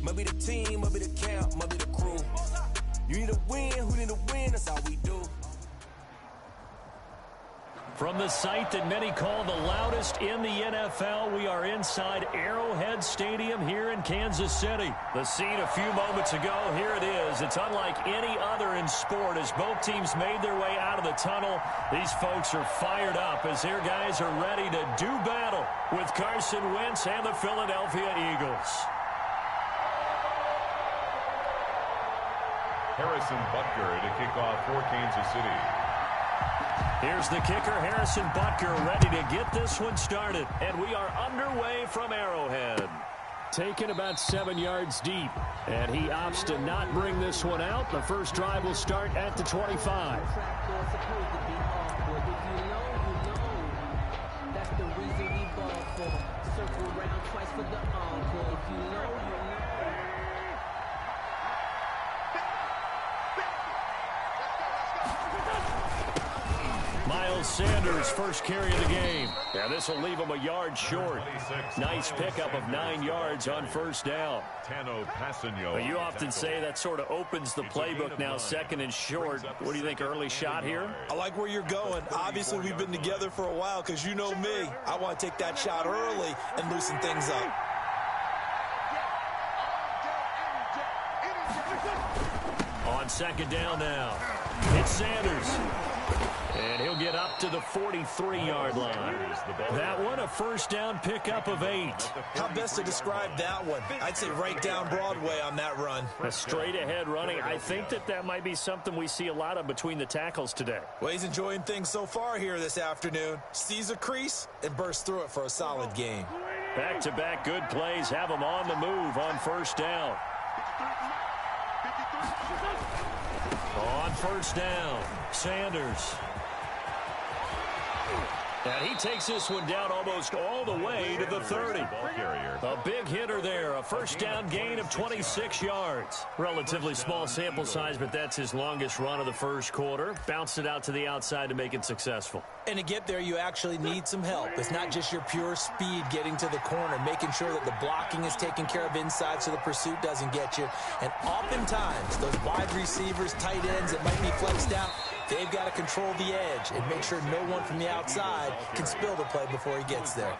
Maybe the team, maybe the camp, maybe the crew. You need a win, who need a win, that's all we do. From the site that many call the loudest in the NFL, we are inside Arrowhead Stadium here in Kansas City. The scene a few moments ago, here it is. It's unlike any other in sport as both teams made their way out of the tunnel. These folks are fired up as their guys are ready to do battle with Carson Wentz and the Philadelphia Eagles. Harrison Butker to kick off for Kansas City. Here's the kicker, Harrison Butker, ready to get this one started. And we are underway from Arrowhead. Taken about 7 yards deep. And he opts to not bring this one out. The first drive will start at the 25. Miles Sanders, first carry of the game. Yeah, this will leave him a yard short. Nice pickup of 9 yards on first down. Well, you often say that sort of opens the playbook now, second and short. What do you think, early shot here? I like where you're going. Obviously, we've been together for a while because you know me. I want to take that shot early and loosen things up. On second down now, it's Sanders. And he'll get up to the 43-yard line. That one, a first down pickup of 8. How best to describe that one? I'd say right down Broadway on that run. A straight-ahead running. I think that might be something we see a lot of between the tackles today. Well, he's enjoying things so far here this afternoon. Sees a crease and bursts through it for a solid game. Back-to-back good plays have him on the move on first down. On first down, Sanders. And he takes this one down almost all the way to the 30. A big hitter there, a first down gain of 26 yards. Relatively small sample size, but that's his longest run of the first quarter. Bounced it out to the outside to make it successful. And to get there, you actually need some help. It's not just your pure speed getting to the corner, making sure that the blocking is taken care of inside so the pursuit doesn't get you. And oftentimes, those wide receivers, tight ends that might be flexed out, they've got to control the edge and make sure no one from the outside can spill the play before he gets there.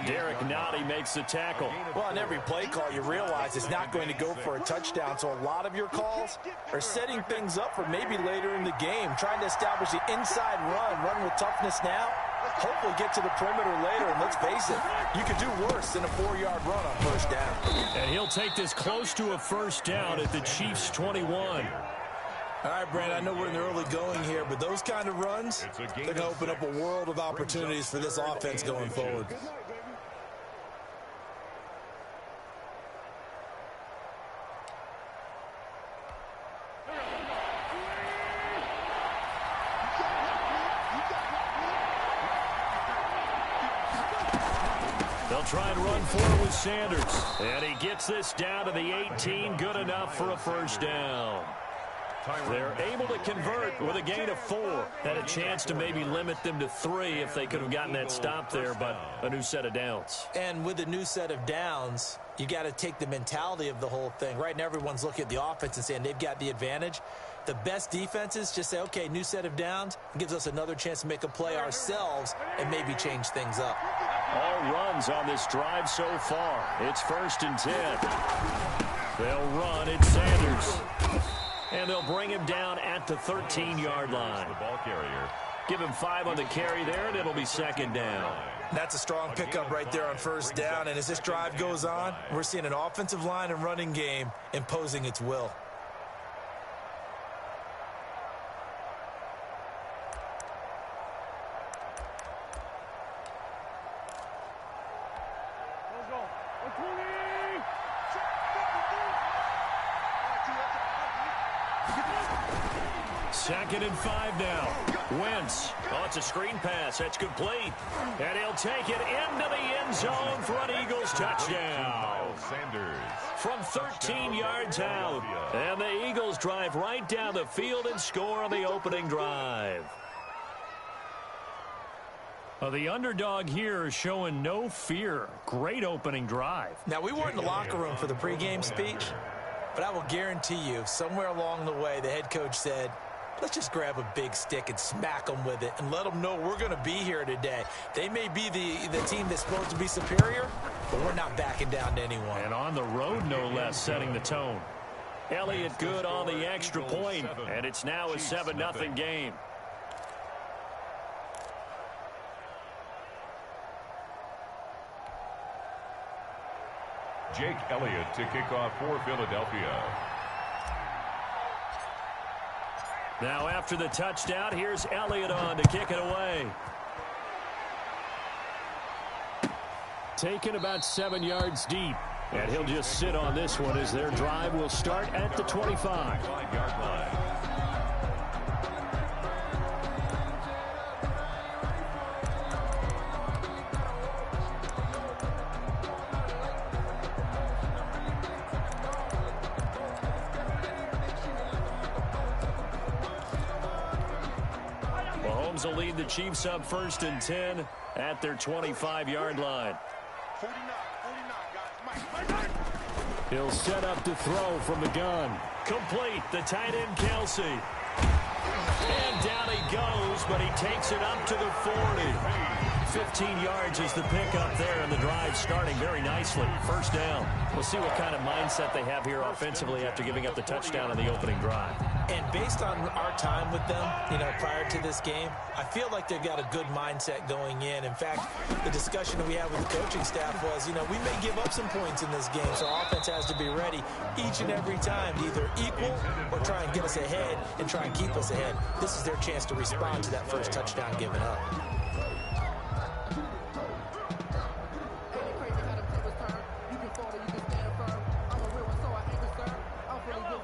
Derek Nottie makes the tackle. Well, on every play call, you realize it's not going to go for a touchdown, so a lot of your calls are setting things up for maybe later in the game, trying to establish the inside run with toughness now, hopefully get to the perimeter later, and let's face it, you could do worse than a 4-yard run on first down. And he'll take this close to a first down at the Chiefs' 21. All right, Brandon, I know we're in the early going here, but those kind of runs, they're going to open up a world of opportunities for this offense going forward. They'll try and run forward with Sanders. And he gets this down to the 18, good enough for a first down. They're able to convert with a gain of 4. Had a chance to maybe limit them to 3 if they could have gotten that stop there, but a new set of downs. And with a new set of downs, you got to take the mentality of the whole thing. Right now, everyone's looking at the offense and saying they've got the advantage. The best defenses just say, okay, new set of downs. It gives us another chance to make a play ourselves and maybe change things up. All runs on this drive so far. It's 1st and 10. They'll run. It's Sanders. And they'll bring him down at the 13-yard line. Give him 5 on the carry there, and it'll be second down. That's a strong pickup right there on first down. And as this drive goes on, we're seeing an offensive line and running game imposing its will. Second and 5 now. Wentz. Oh, it's a screen pass. That's complete. And he'll take it into the end zone for an Eagles touchdown. From 13 yards out. And the Eagles drive right down the field and score on the opening drive. Well, the underdog here is showing no fear. Great opening drive. Now, we weren't in the locker room for the pregame speech, but I will guarantee you, somewhere along the way, the head coach said, let's just grab a big stick and smack them with it and let them know we're going to be here today. They may be the team that's supposed to be superior, but we're not backing down to anyone. And on the road, no less, setting the tone. Elliott good on the extra point, and it's now a 7-0 game. Jake Elliott to kick off for Philadelphia. Now after the touchdown, here's Elliott on to kick it away. Taken about 7 yards deep. And he'll just sit on this one as their drive will start at the 25-yard line. Mahomes will lead the Chiefs up 1st and 10 at their 25-yard line. He'll set up to throw from the gun. Complete, the tight end Kelsey. And down he goes, but he takes it up to the 40. 15 yards is the pickup there, and the drive starting very nicely. First down. We'll see what kind of mindset they have here offensively after giving up the touchdown on the opening drive. And based on our time with them, prior to this game, I feel like they've got a good mindset going in. In fact, the discussion that we had with the coaching staff was, we may give up some points in this game, so our offense has to be ready each and every time to either equal or try and get us ahead and try and keep us ahead. This is their chance to respond to that first touchdown given up.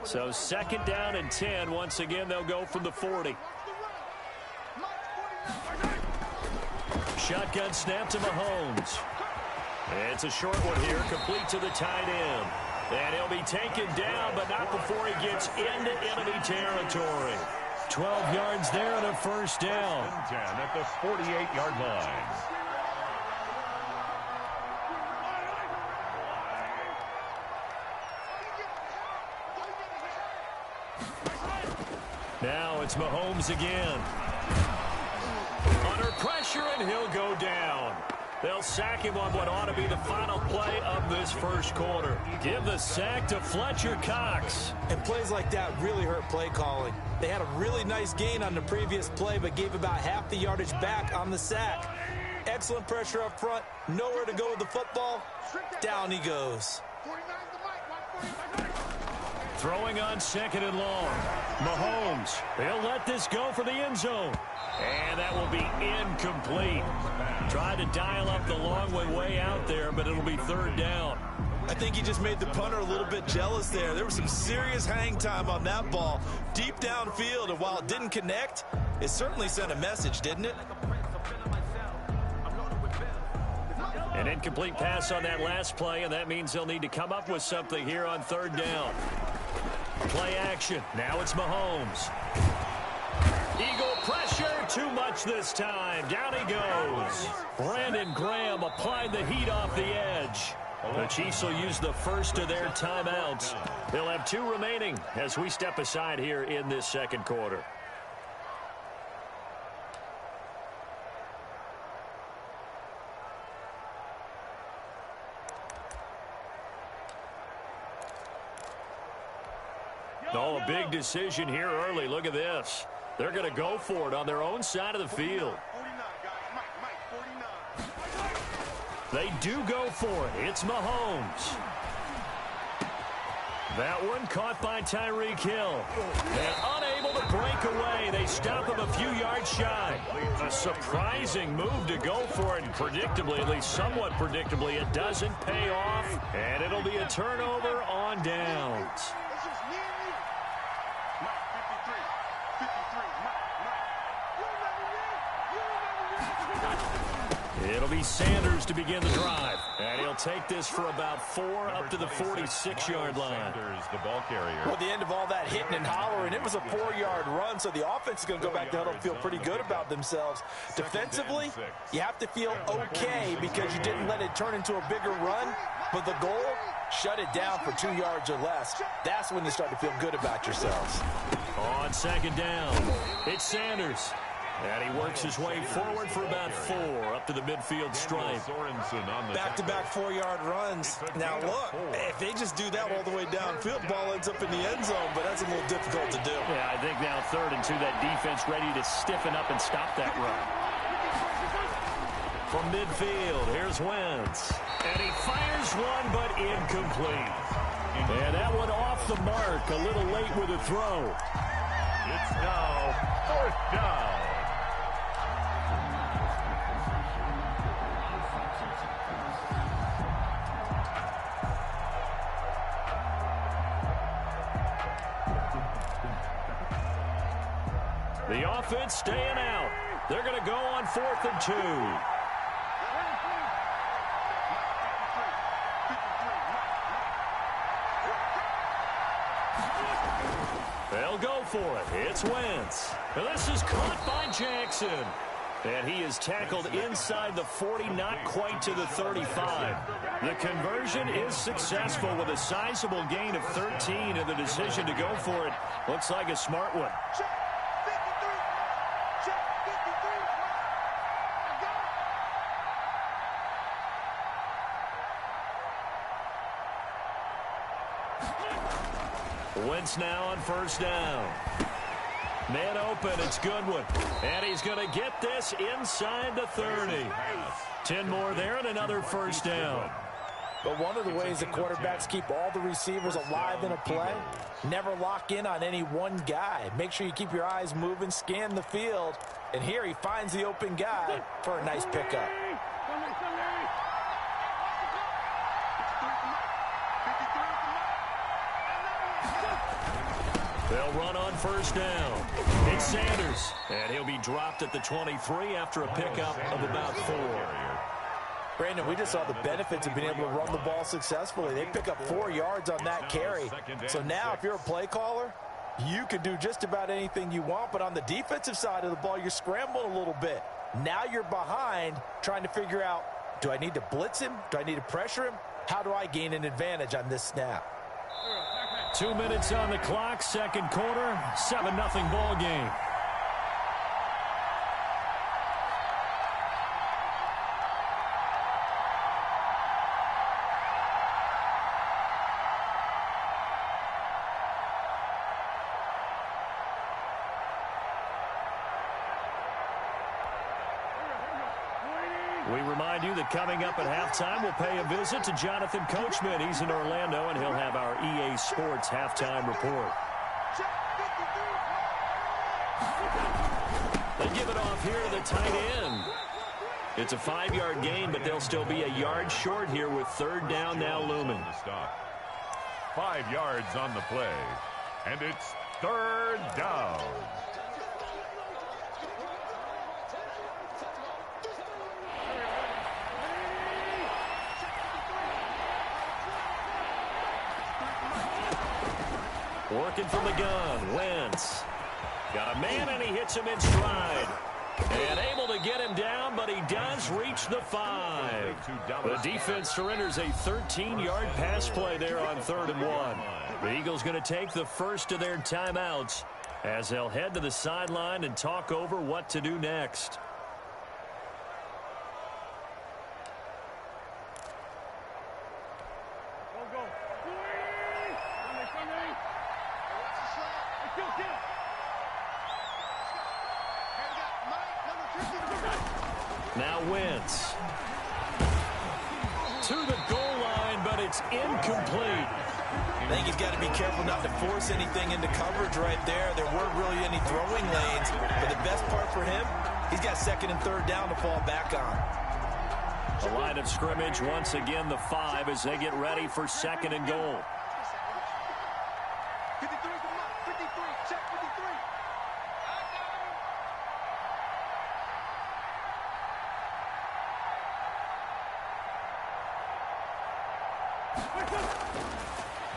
So 2nd down and 10. Once again, they'll go from the 40. Shotgun snap to Mahomes. It's a short one here, complete to the tight end. And he'll be taken down, but not before he gets into enemy territory. 12 yards there and a first down. 10 at the 48-yard line. Now it's Mahomes again. Under pressure, and he'll go down. They'll sack him on what ought to be the final play of this first quarter. Give the sack to Fletcher Cox. And plays like that really hurt play calling. They had a really nice gain on the previous play, but gave about half the yardage back on the sack. Excellent pressure up front. Nowhere to go with the football. Down he goes. Throwing on 2nd and long. Mahomes, he'll let this go for the end zone. And that will be incomplete. Tried to dial up the long way out there, but it'll be 3rd down. I think he just made the punter a little bit jealous there. There was some serious hang time on that ball. Deep downfield, and while it didn't connect, it certainly sent a message, didn't it? An incomplete pass on that last play, and that means they'll need to come up with something here on 3rd down. Play action. Now it's Mahomes. Eagle pressure. Too much this time. Down he goes. Brandon Graham applied the heat off the edge. The Chiefs will use the first of their timeouts. They'll have 2 remaining as we step aside here in this 2nd quarter. Oh, a big decision here early. Look at this. They're going to go for it on their own side of the field. They do go for it. It's Mahomes. That one caught by Tyreek Hill. And unable to break away. They stop him a few yards shy. A surprising move to go for it. And predictably, at least somewhat predictably, it doesn't pay off. And it'll be a turnover on downs. It'll be Sanders to begin the drive. And he'll take this for about 4 up to the 46-yard line. Sanders, the ball carrier. Well, at the end of all that hitting and hollering, it was a 4-yard run, so the offense is going to go back to huddle and feel pretty good about themselves. Defensively, you have to feel okay because you didn't let it turn into a bigger run, but the goal, shut it down for 2 yards or less. That's when you start to feel good about yourselves. On second down, it's Sanders. And he works his way forward for about 4 up to the midfield stripe. Back-to-back 4-yard runs. Now, look, if they just do that all the way downfield, ball ends up in the end zone, but that's a little difficult to do. Yeah, I think now 3rd and 2, that defense ready to stiffen up and stop that run. From midfield, here's Wentz. And he fires one, but incomplete. And that one off the mark, a little late with a throw. It's now 4th down. The offense staying out. They're going to go on 4th and 2. They'll go for it. It's Wentz. And this is caught by Jackson. And he is tackled inside the 40, not quite to the 35. The conversion is successful with a sizable gain of 13, and the decision to go for it looks like a smart one. Wentz now on 1st down. Man open, it's Goodwin. And he's going to get this inside the 30. 10 more there and another 1st down. But one of the ways the quarterbacks keep all the receivers alive in a play, never lock in on any one guy. Make sure you keep your eyes moving, scan the field. And here he finds the open guy for a nice pickup. They'll run on 1st down. It's Sanders, and he'll be dropped at the 23 after a pickup of about 4. Brandon, we just saw the benefits of being able to run the ball successfully. They pick up 4 yards on that carry. So now if you're a play caller, you can do just about anything you want, but on the defensive side of the ball, you're scrambling a little bit. Now you're behind trying to figure out, do I need to blitz him? Do I need to pressure him? How do I gain an advantage on this snap? 2 minutes on the clock, 2nd quarter, 7-0 ball game. We remind you that coming up at halftime, we'll pay a visit to Jonathan Coachman. He's in Orlando, and he'll have our EA Sports halftime report. They give it off here to the tight end. It's a 5-yard gain, but they'll still be a yard short here with 3rd down now looming. 5 yards on the play, and it's 3rd down. Working from the gun, Wentz. Got a man, and he hits him in stride. And able to get him down, but he does reach the 5. The defense surrenders a 13-yard pass play there on 3rd and 1. The Eagles going to take the first of their timeouts as they'll head to the sideline and talk over what to do next. Now Wentz to the goal line, but it's incomplete. I think he's got to be careful not to force anything into coverage right there. There weren't really any throwing lanes, but the best part for him, he's got 2nd and 3rd down to fall back on. The line of scrimmage once again the 5 as they get ready for 2nd and goal.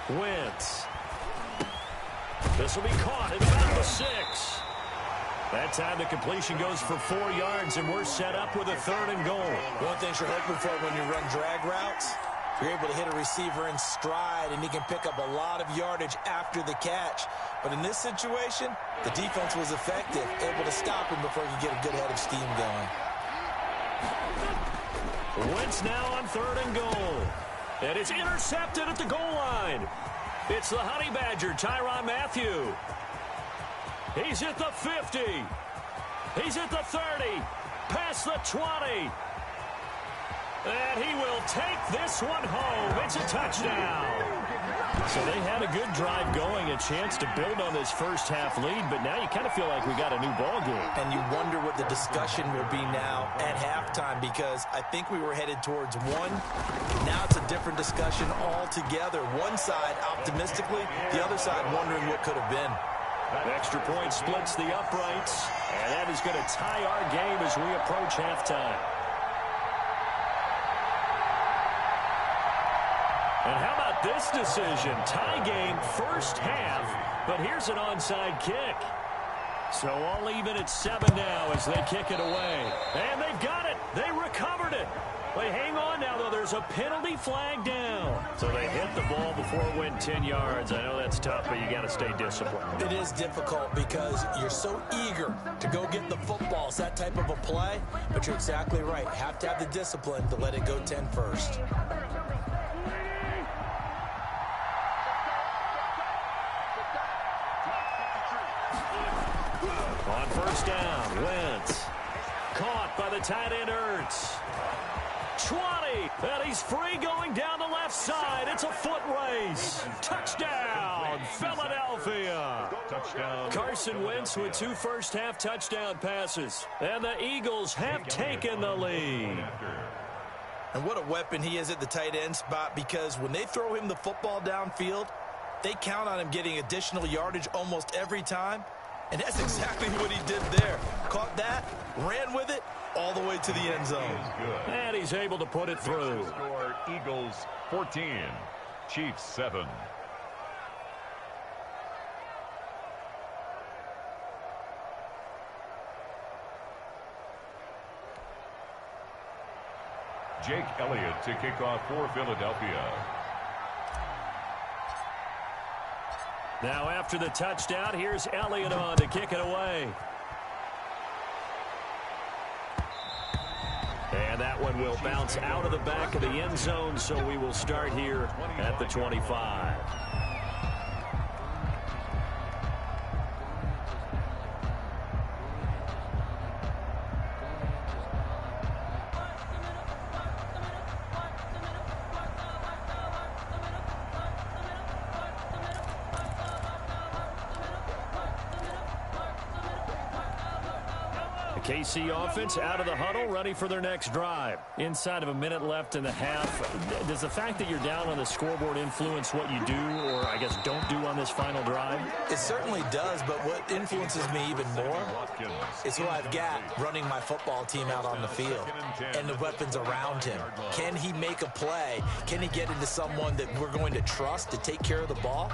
Wentz. This will be caught at about the 6. That time the completion goes for 4 yards, and we're set up with a 3rd and goal. One thing you're hoping for when you run drag routes, you're able to hit a receiver in stride, and he can pick up a lot of yardage after the catch. But in this situation, the defense was effective, able to stop him before he could get a good head of steam going. Wentz now on 3rd and goal. And it's intercepted at the goal line. It's the Honey Badger, Tyrann Mathieu. He's at the 50. He's at the 30. Past the 20. And he will take this one home. It's a touchdown. So they had a good drive going, a chance to build on this first half lead, but now you kind of feel like we got a new ball game. And you wonder what the discussion will be now at halftime, because I think we were headed towards one. Now it's a different discussion altogether. One side optimistically, the other side wondering what could have been. That extra point splits the uprights, and that is going to tie our game as we approach halftime. And how about this decision? Tie game first half, but here's an onside kick. So all even at 7 now as they kick it away. And they've got it. They recovered it. They hang on now, though. There's a penalty flag down. So they hit the ball before it went 10 yards. I know that's tough, but you got to stay disciplined. It is difficult because you're so eager to go get the football. It's that type of a play, but you're exactly right. Have to have the discipline to let it go 10 first. On first down, Wentz. Caught by the tight end, Ertz. 20, and he's free going down the left side. It's a foot race. Touchdown, Philadelphia. Touchdown. Carson Wentz with 2 first-half touchdown passes, and the Eagles have taken the lead. And what a weapon he is at the tight end spot, because when they throw him the football downfield, they count on him getting additional yardage almost every time. And that's exactly what he did there. Caught that, ran with it, all the way to the end zone. And he's able to put it through. Score Eagles 14, Chiefs 7. Jake Elliott to kick off for Philadelphia. Now after the touchdown, here's Elliott on to kick it away. And that one will bounce out of the back of the end zone, so we will start here at the 25. KC offense out of the huddle, ready for their next drive. Inside of a minute left in the half, does the fact that you're down on the scoreboard influence what you do, or I guess don't do on this final drive? It certainly does, but what influences me even more is who I've got running my football team out on the field and the weapons around him. Can he make a play? Can he get into someone that we're going to trust to take care of the ball?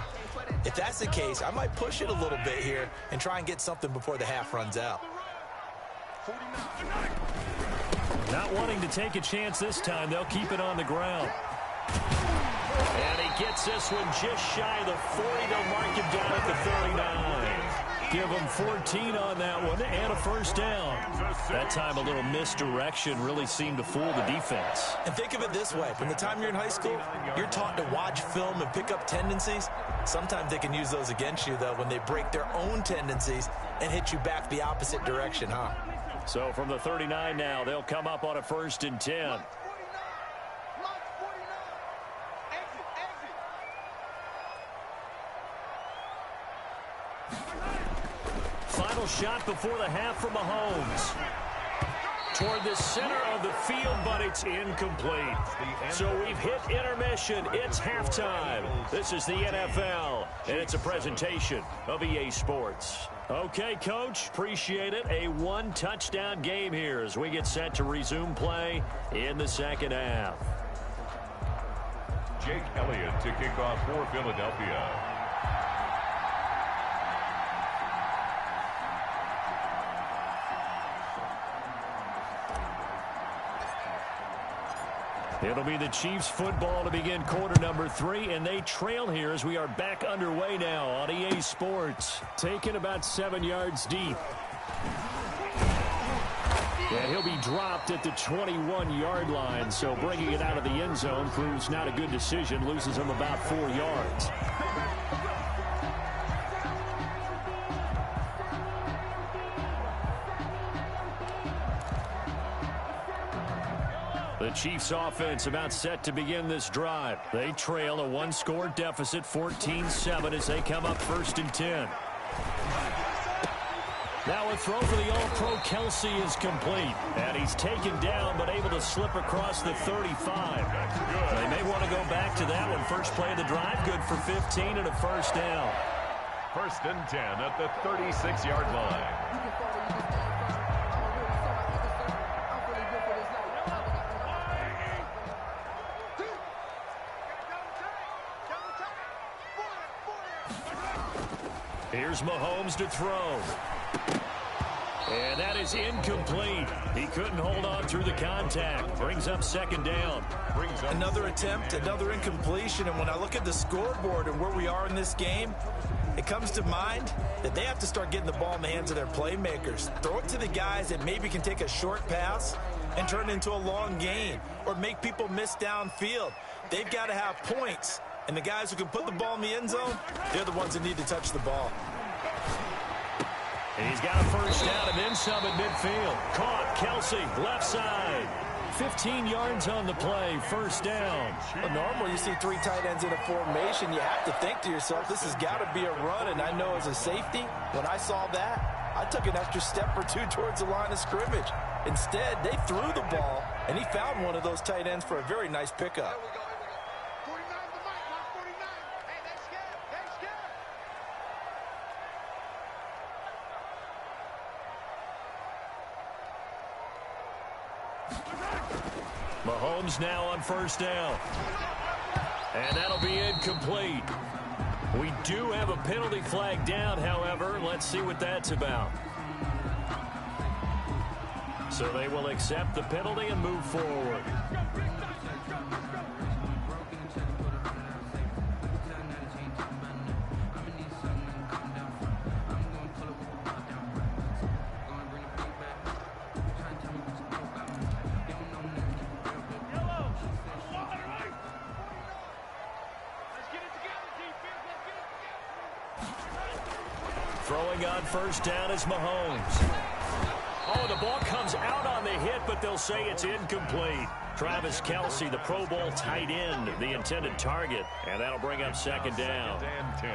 If that's the case, I might push it a little bit here and try and get something before the half runs out. Not wanting to take a chance this time, they'll keep it on the ground. And he gets this one just shy of the 40. They'll mark him down at the 39. Give him 14 on that one and a first down. That time a little misdirection really seemed to fool the defense. And think of it this way. From the time you're in high school, you're taught to watch film and pick up tendencies. Sometimes they can use those against you, though, when they break their own tendencies and hit you back the opposite direction, huh? So from the 39 now, they'll come up on a 1st and 10. Final shot before the half from Mahomes. Toward the center of the field, but it's incomplete. So we've hit intermission. It's halftime. This is the NFL, and it's a presentation of EA Sports. Okay, Coach, appreciate it. A 1-touchdown game here as we get set to resume play in the second half. Jake Elliott to kick off for Philadelphia. It'll be the Chiefs football to begin quarter number 3, and they trail here as we are back underway now on EA Sports. Taken about 7 yards deep. And he'll be dropped at the 21-yard line, so bringing it out of the end zone proves not a good decision, loses him about 4 yards. The Chiefs offense about set to begin this drive. They trail a one-score deficit, 14-7, as they come up 1st and 10. Now a throw for the All-Pro Kelsey is complete. And he's taken down but able to slip across the 35. They may want to go back to that one. First play of the drive, good for 15 and a first down. 1st and 10 at the 36-yard line. Here's Mahomes to throw. And that is incomplete. He couldn't hold on through the contact. Brings up 2nd down. Another attempt, another incompletion. And when I look at the scoreboard and where we are in this game, it comes to mind that they have to start getting the ball in the hands of their playmakers. Throw it to the guys that maybe can take a short pass and turn it into a long gain or make people miss downfield. They've got to have points. And the guys who can put the ball in the end zone, they're the ones that need to touch the ball. And he's got a first down and then some at midfield. Caught, Kelsey, left side. 15 yards on the play, 1st down. Well, normally you see 3 tight ends in a formation. You have to think to yourself, this has got to be a run. And I know as a safety, when I saw that, I took an extra step or 2 towards the line of scrimmage. Instead, they threw the ball, and he found one of those tight ends for a very nice pickup. Mahomes now on 1st down. And that'll be incomplete. We do have a penalty flag down, however. Let's see what that's about. So they will accept the penalty and move forward. Throwing on 1st down is Mahomes. Oh, the ball comes out on the hit, but they'll say it's incomplete. Travis Kelsey, the Pro Bowl tight end, the intended target. And that'll bring up 2nd down. 2nd and 10.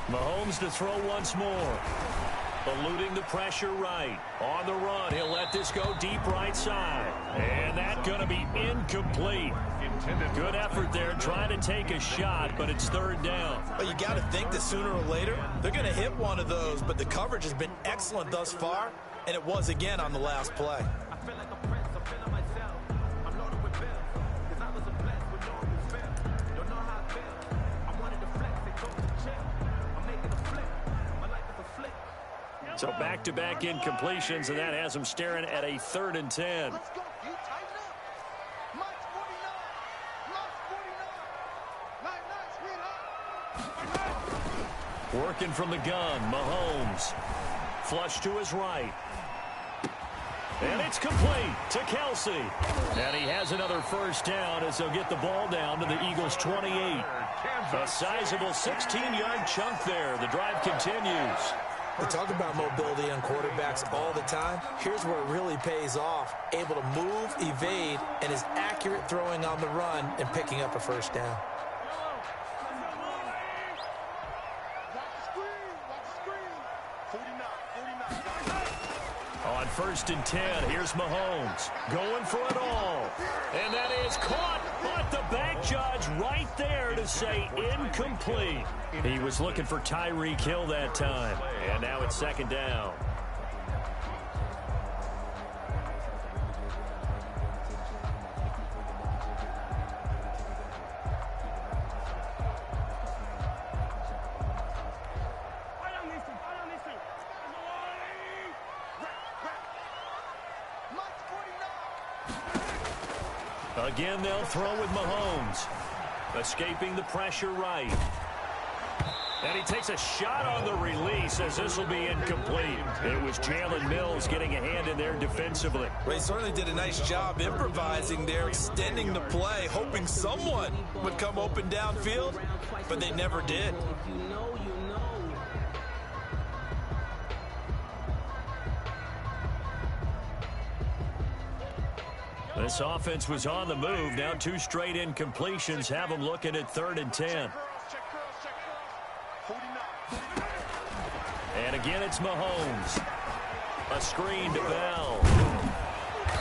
Mahomes to throw once more. Eluding the pressure right. On the run, he'll let this go deep right side. And that's going to be incomplete. Good effort there trying to take a shot, but it's 3rd down. Well, you got to think that sooner or later, they're going to hit one of those, but the coverage has been excellent thus far, and it was again on the last play. So back-to-back incompletions, and that has them staring at a 3rd and 10. Working from the gun, Mahomes. Flush to his right. And it's complete to Kelsey. And he has another first down as they'll get the ball down to the Eagles' 28. A sizable 16-yard chunk there. The drive continues. We talk about mobility on quarterbacks all the time. Here's where it really pays off. Able to move, evade, and is accurate throwing on the run and picking up a first down. On 1st and 10, here's Mahomes going for it all. And that is caught, but the back judge right there to say incomplete. He was looking for Tyreek Hill that time. And now it's 2nd down. Again, they'll throw with Mahomes. Escaping the pressure right. And he takes a shot on the release as this will be incomplete. It was Jalen Mills getting a hand in there defensively. Well, he certainly did a nice job improvising there, extending the play, hoping someone would come open downfield, but they never did. This offense was on the move. Now 2 straight incompletions have them looking at 3rd and 10. And again, it's Mahomes. A screen to Bell.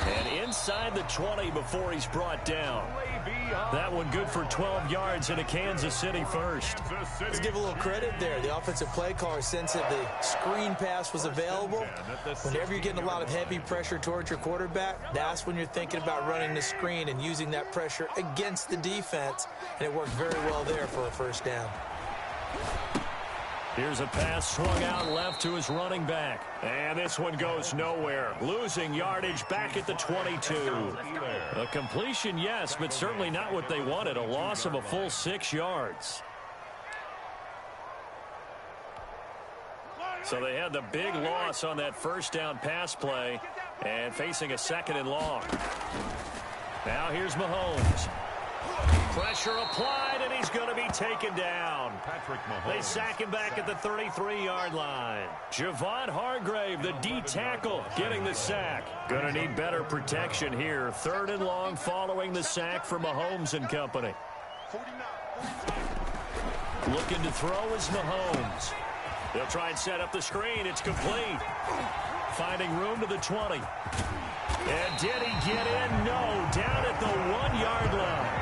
And inside the 20 before he's brought down. That one good for 12 yards and a Kansas City first. Let's give a little credit there. The offensive play caller sensed that the screen pass was available. Whenever you're getting a lot of heavy pressure towards your quarterback, that's when you're thinking about running the screen and using that pressure against the defense. And it worked very well there for a 1st down. Here's a pass swung out left to his running back. And this one goes nowhere. Losing yardage back at the 22. A completion, yes, but certainly not what they wanted. A loss of a full 6 yards. So they had the big loss on that 1st down pass play and facing a 2nd and long. Now here's Mahomes. Pressure applied, and he's going to be taken down. They sack him back at the 33-yard line. Javon Hargrave, the D tackle, getting the sack. Going to need better protection here. 3rd and long following the sack for Mahomes and company. Looking to throw is Mahomes. They'll try and set up the screen. It's complete. Finding room to the 20. And did he get in? No. Down at the 1-yard line.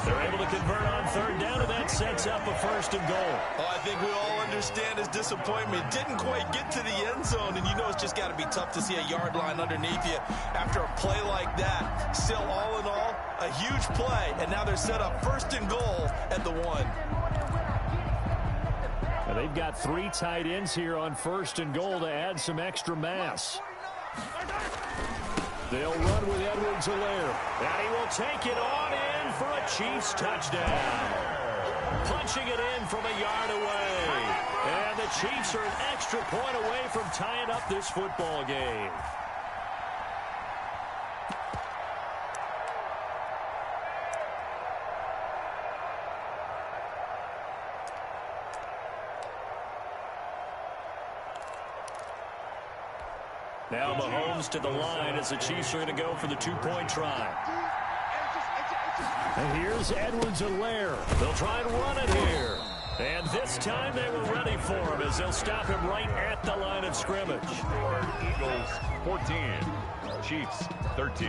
They're able to convert on 3rd down, and that sets up a 1st and goal. Oh, I think we all understand his disappointment. Didn't quite get to the end zone, and you know it's just got to be tough to see a yard line underneath you after a play like that. Still, all in all, a huge play, and now they're set up 1st and goal at the 1. And they've got 3 tight ends here on 1st and goal to add some extra mass. They'll run with Edwards-Helaire. And he will take it on in for a Chiefs touchdown. Punching it in from a yard away. And the Chiefs are an extra point away from tying up this football game. Now Mahomes to the line as the Chiefs are going to go for the 2-point try. And here's Edwards-Helaire. They'll try and run it here. And this time they were ready for him as they'll stop him right at the line of scrimmage. Eagles 14, Chiefs 13.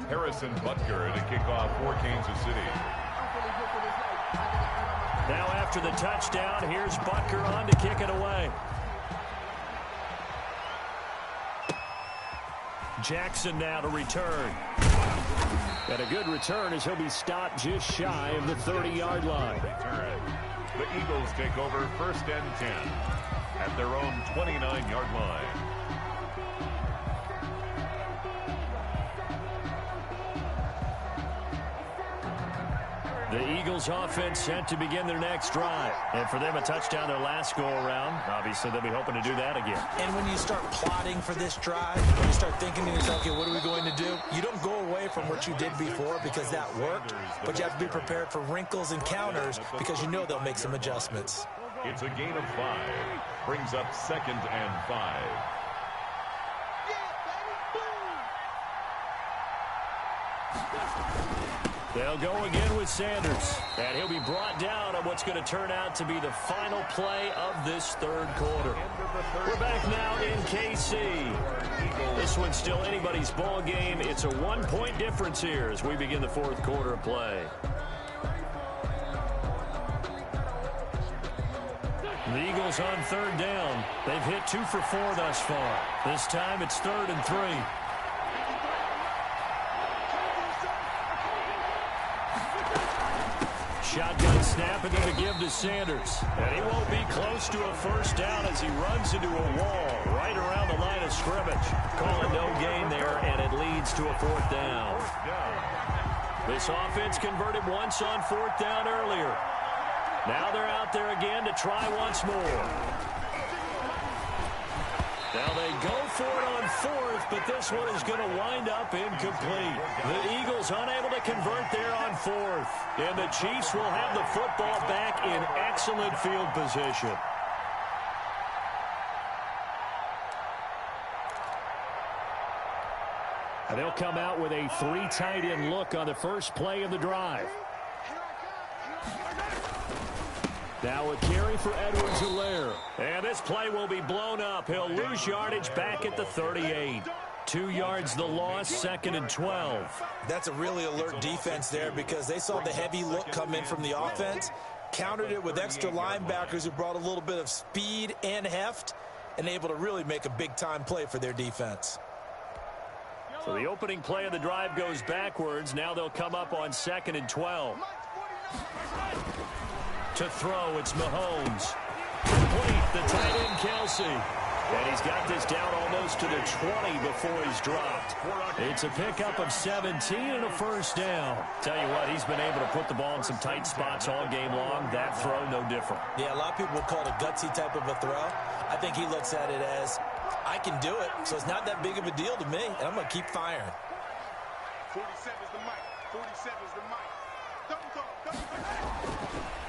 Harrison Butker to kick off for Kansas City. Now after the touchdown, here's Butker on to kick it away. Jackson now to return. Got a good return as he'll be stopped just shy of the 30-yard line. The Eagles take over 1st and 10 at their own 29-yard line. The Eagles offense set to begin their next drive. And for them, a touchdown their last go-around. Obviously, they'll be hoping to do that again. And when you start plotting for this drive, when you start thinking to yourself, okay, what are we going to do? You don't go away from what you did before because that worked, but you have to be prepared for wrinkles and counters because you know they'll make some adjustments. It's a gain of 5. Brings up 2nd and 5. They'll go again with Sanders. And he'll be brought down on what's going to turn out to be the final play of this third quarter. We're back now in KC. This one's still anybody's ball game. It's a 1-point difference here as we begin the fourth quarter of play. The Eagles on third down. They've hit 2 for 4 thus far. This time it's 3rd and 3. Shotgun snap and then to give to Sanders. And he won't be close to a first down as he runs into a wall right around the line of scrimmage. Calling no gain there, and it leads to a 4th down. This offense converted once on 4th down earlier. Now they're out there again to try once more. Now they go for it on 4th, but this one is going to wind up incomplete. The Eagles unable to convert there on 4th. And the Chiefs will have the football back in excellent field position. And they'll come out with a 3 tight end look on the first play of the drive. Now a carry for Edwards-Helaire. And this play will be blown up. He'll lose yardage back at the 38. 2 yards the loss, 2nd and 12. That's a really alert defense there because they saw the heavy look come in from the offense, countered it with extra linebackers who brought a little bit of speed and heft, and able to really make a big-time play for their defense. So the opening play of the drive goes backwards. Now they'll come up on 2nd and 12. To throw, it's Mahomes. Complete, the tight end, Kelsey. And he's got this down almost to the 20 before he's dropped. It's a pickup of 17 and a first down. Tell you what, he's been able to put the ball in some tight spots all game long. That throw, no different. Yeah, a lot of people would call it a gutsy type of a throw. I think he looks at it as, I can do it, so it's not that big of a deal to me, and I'm going to keep firing. 47 is the mic. 47 is the mic. Double talk.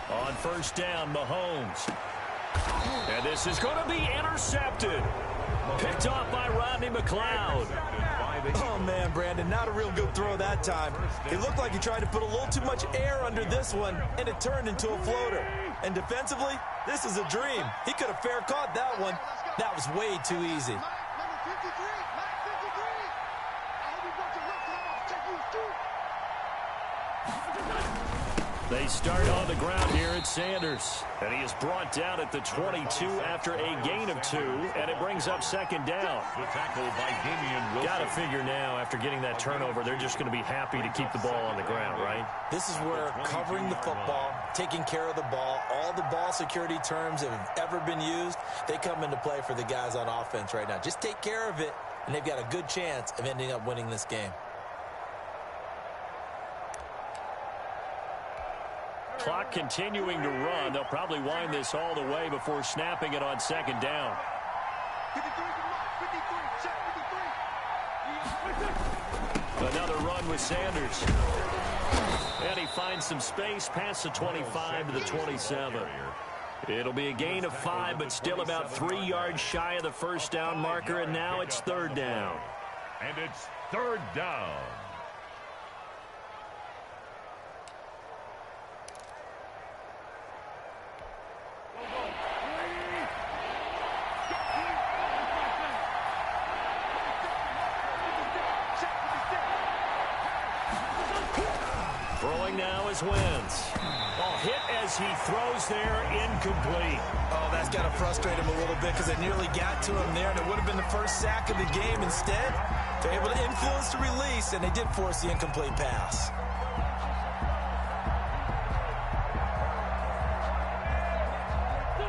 On first down, Mahomes. And this is going to be intercepted. Picked off by Rodney McLeod. Oh, man, Brandon, not a real good throw that time. It looked like he tried to put a little too much air under this one, and it turned into a floater. And defensively, this is a dream. He could have fair caught that one. That was way too easy. They start on the ground here at Sanders. And he is brought down at the 22 after a gain of 2. And it brings up 2nd down. The tackle by Damian Wilson. Got to figure now, after getting that turnover, they're just going to be happy to keep the ball on the ground, right? This is where covering the football, taking care of the ball, all the ball security terms that have ever been used, they come into play for the guys on offense right now. Just take care of it, and they've got a good chance of ending up winning this game. Clock continuing to run. They'll probably wind this all the way before snapping it on 2nd down. 53. Another run with Sanders. And he finds some space past the 25 to the 27. It'll be a gain of 5, but still about 3 yards shy of the first down marker, and now it's 3rd down. And it's 3rd down. Throwing now is Wentz. Ball hit as he throws there, incomplete. Oh, that's got to frustrate him a little bit because it nearly got to him there, and it would have been the first sack of the game. Instead, they're able to influence the release, and they did force the incomplete pass.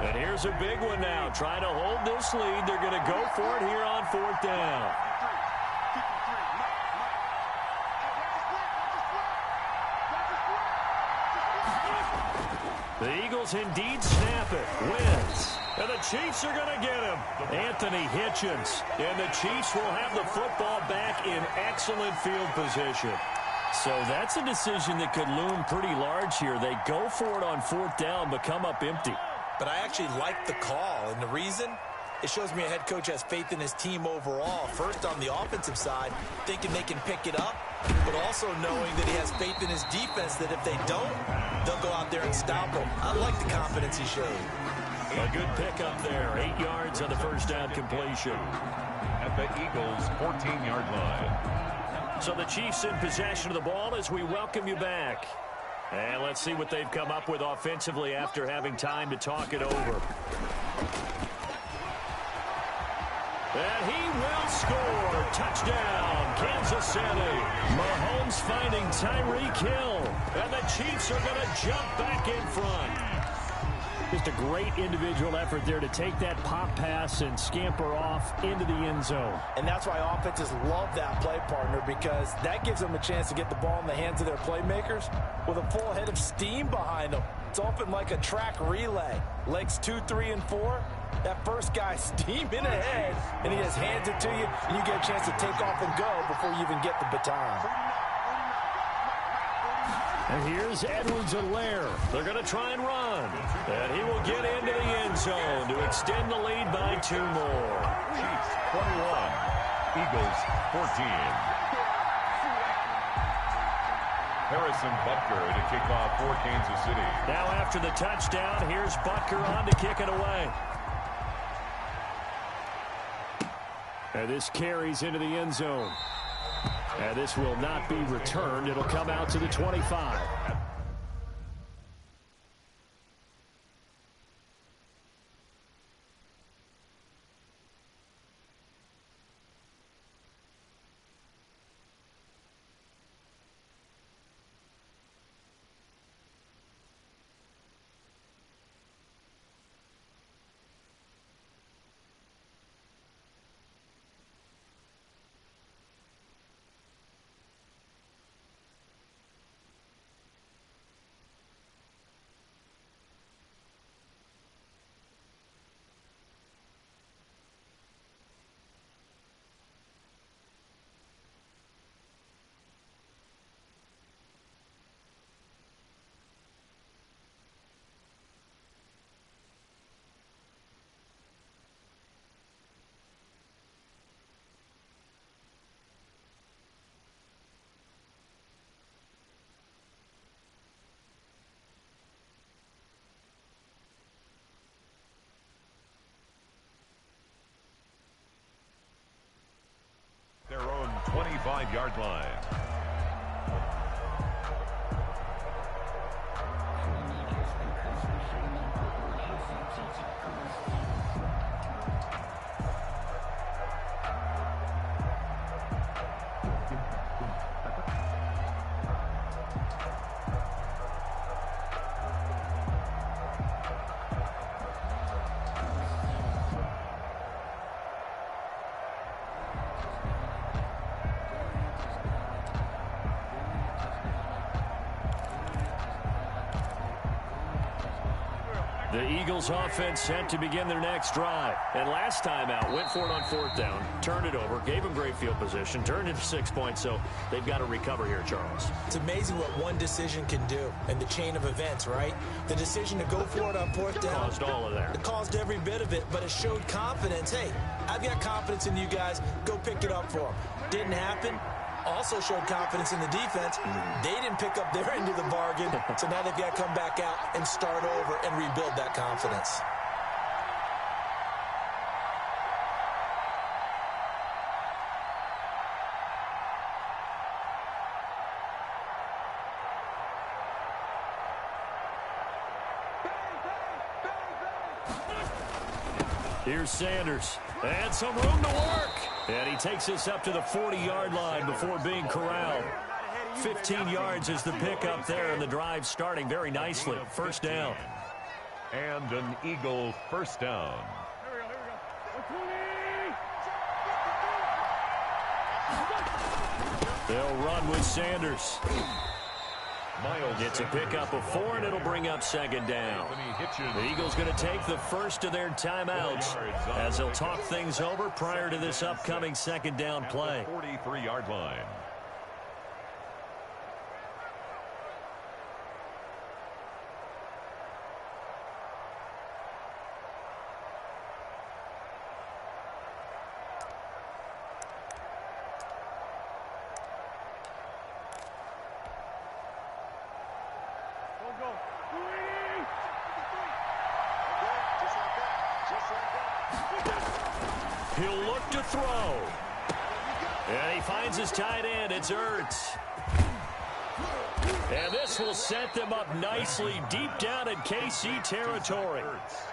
And here's a big one now. Trying to hold this lead. They're going to go for it here on 4th down. The Eagles indeed snap it. Wins. And the Chiefs are going to get him. Anthony Hitchens. And the Chiefs will have the football back in excellent field position. So that's a decision that could loom pretty large here. They go for it on 4th down, but come up empty. But I actually like the call, and the reason? It shows me a head coach has faith in his team overall. First, on the offensive side, thinking they can pick it up, but also knowing that he has faith in his defense that if they don't, they'll go out there and stop him. I like the confidence he showed. A good pickup there. 8 yards on the first down completion. At the Eagles' 14-yard line. So the Chiefs in possession of the ball as we welcome you back. And let's see what they've come up with offensively after having time to talk it over. And he will score. Touchdown, Kansas City. Mahomes finding Tyreek Hill. And the Chiefs are going to jump back in front. Just a great individual effort there to take that pop pass and scamper off into the end zone. And that's why offenses love that play, partner, because that gives them a chance to get the ball in the hands of their playmakers with a full head of steam behind them. It's often like a track relay. Legs 2, 3, and 4. That first guy steaming ahead, and he just hands it to you, and you get a chance to take off and go before you even get the baton. And here's Edwards-Helaire. They're going to try and run. And he will get into the end zone to extend the lead by 2 more. Chiefs 21, Eagles 14. Harrison Butker to kick off for Kansas City. Now after the touchdown, here's Butker on to kick it away. And this carries into the end zone. And this will not be returned. It'll come out to the 25. Their own 25-yard line. The Eagles offense set to begin their next drive. And last time out, went for it on 4th down, turned it over, gave them great field position, turned it 6 points, so they've got to recover here, Charles. It's amazing what one decision can do in the chain of events, right? The decision to go for it on 4th down. Caused all of that. It caused every bit of it, but it showed confidence. Hey, I've got confidence in you guys. Go pick it up for them. Didn't happen. Also showed confidence in the defense. They didn't pick up their end of the bargain, so now they've got to come back out and start over and rebuild that confidence. Here's Sanders. And some room to work. And he takes this up to the 40-yard line before being corralled. 15 yards is the pickup there, and the drive starting very nicely. First down. And an Eagle first down. They'll run with Sanders. It's a pickup of 4, and it'll bring up 2nd down. The Eagles going to take the first of their timeouts as they'll talk things over prior to this upcoming 2nd down play. 43-yard line. He'll look to throw. And he finds his tight end. It's Ertz. And this will set them up nicely deep down in KC territory.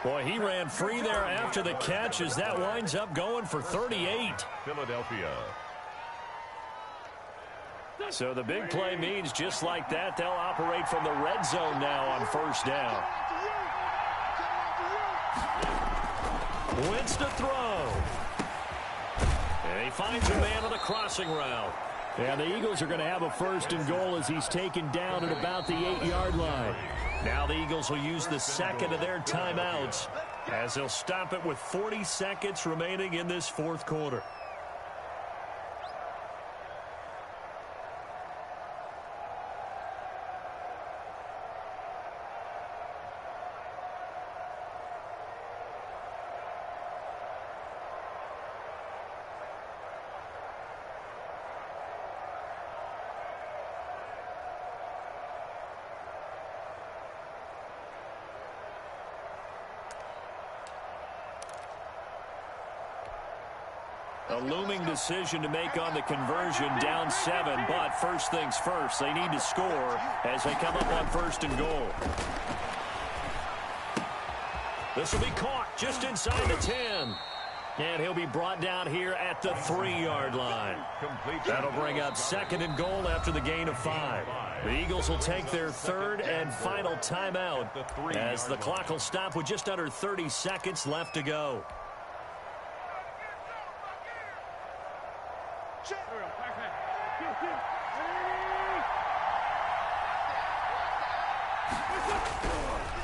Boy, he ran free there after the catch as that winds up going for 38. Philadelphia. So the big play means just like that, they'll operate from the red zone now on first down. Wins to throw. And he finds a man on the crossing route. And the Eagles are going to have a first and goal as he's taken down at about the 8-yard line. Now the Eagles will use the second of their timeouts as they'll stop it with 40 seconds remaining in this fourth quarter. A looming decision to make on the conversion, down 7, but first things first, they need to score as they come up on first and goal. This will be caught just inside the 10. And he'll be brought down here at the 3-yard line. That'll bring up second and goal after the gain of 5. The Eagles will take their third and final timeout as the clock will stop with just under 30 seconds left to go.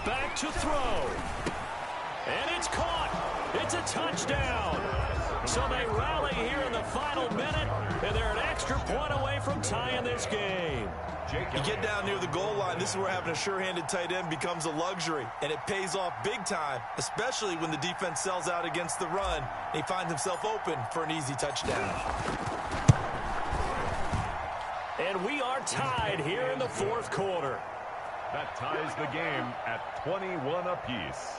Back to throw. And it's caught. It's a touchdown. So they rally here in the final minute, and they're an extra point away from tying this game. You get down near the goal line, this is where having a sure-handed tight end becomes a luxury, and it pays off big time, especially when the defense sells out against the run, and he finds himself open for an easy touchdown. And we are tied here in the fourth quarter. That ties the game at 21 apiece.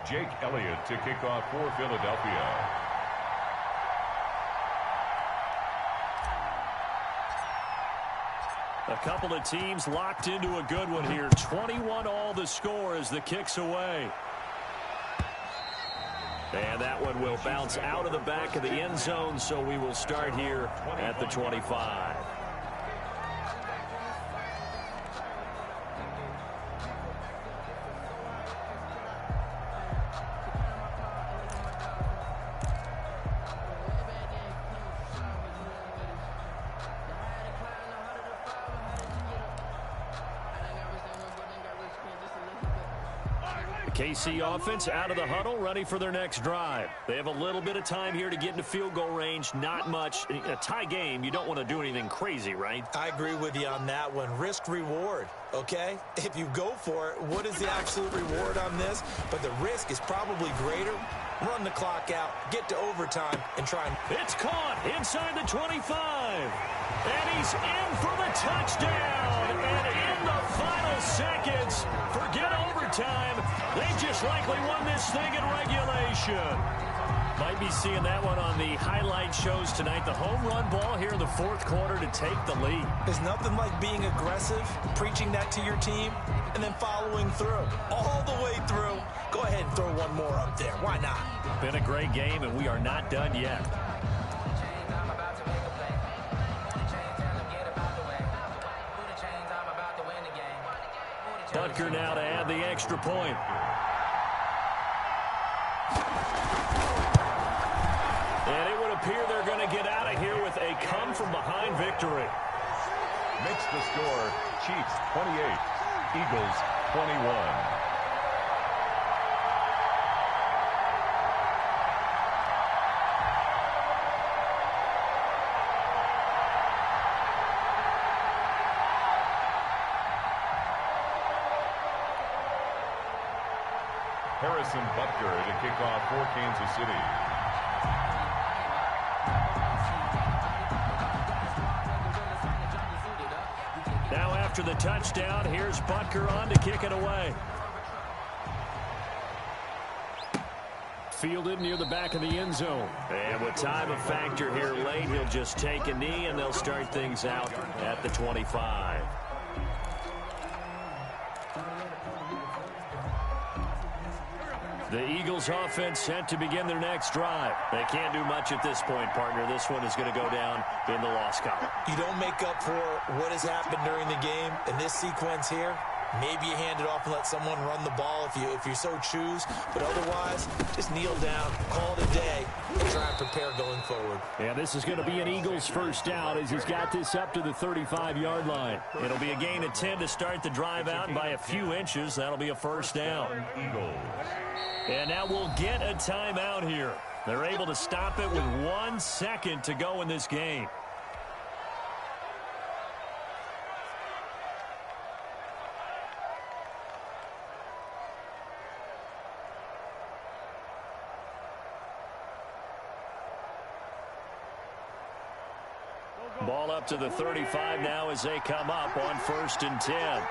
Jake Elliott to kick off for Philadelphia. A couple of teams locked into a good one here. 21 all the score as the kick's away. And that one will bounce out of the back of the end zone, so we will start here at the 25. KC offense out of the huddle, ready for their next drive. They have a little bit of time here to get into field goal range, not much. In a tie game, you don't want to do anything crazy, right? I agree with you on that one. Risk-reward, okay? If you go for it, what is the absolute reward on this? But the risk is probably greater. Run the clock out, get to overtime, and try and... It's caught inside the 25. And he's in for the touchdown. And in the final seconds, forget overtime. They just likely won this thing in regulation. Might be seeing that one on the highlight shows tonight. The home run ball here in the fourth quarter to take the lead. There's nothing like being aggressive, preaching that to your team, and then following through. All the way through. Go ahead and throw one more up there. Why not? Been a great game, and we are not done yet. Butker now to add the extra point. And it would appear they're going to get out of here with a come-from-behind victory. Makes the score Chiefs 28, Eagles 21. Harrison Butker to kick off for Kansas City. Now after the touchdown, here's Butker on to kick it away. Fielded near the back of the end zone. And with time a factor here late, he'll just take a knee, and they'll start things out at the 25. The Eagles offense set to begin their next drive. They can't do much at this point, partner. This one is going to go down in the loss column. You don't make up for what has happened during the game in this sequence here. Maybe you hand it off and let someone run the ball if you so choose. But otherwise, just kneel down, call it a day, and try and prepare going forward. And this is going to be an Eagles first down as he's got this up to the 35-yard line. It'll be a gain of 10 to start the drive out, and by a few inches, that'll be a first down. And now we'll get a timeout here. They're able to stop it with 1 second to go in this game. Ball up to the 35 now as they come up on 1st and 10.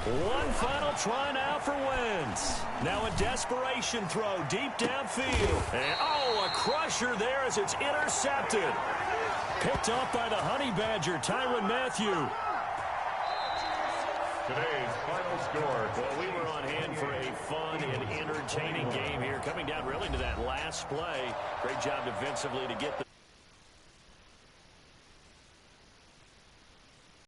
One final try now for Wentz. Now a desperation throw deep downfield. And, a crusher there as it's intercepted. Picked off by the Honey Badger, Tyrann Mathieu. Today's final score. Well, we were on hand for a fun and entertaining game here. Coming down really to that last play. Great job defensively to get the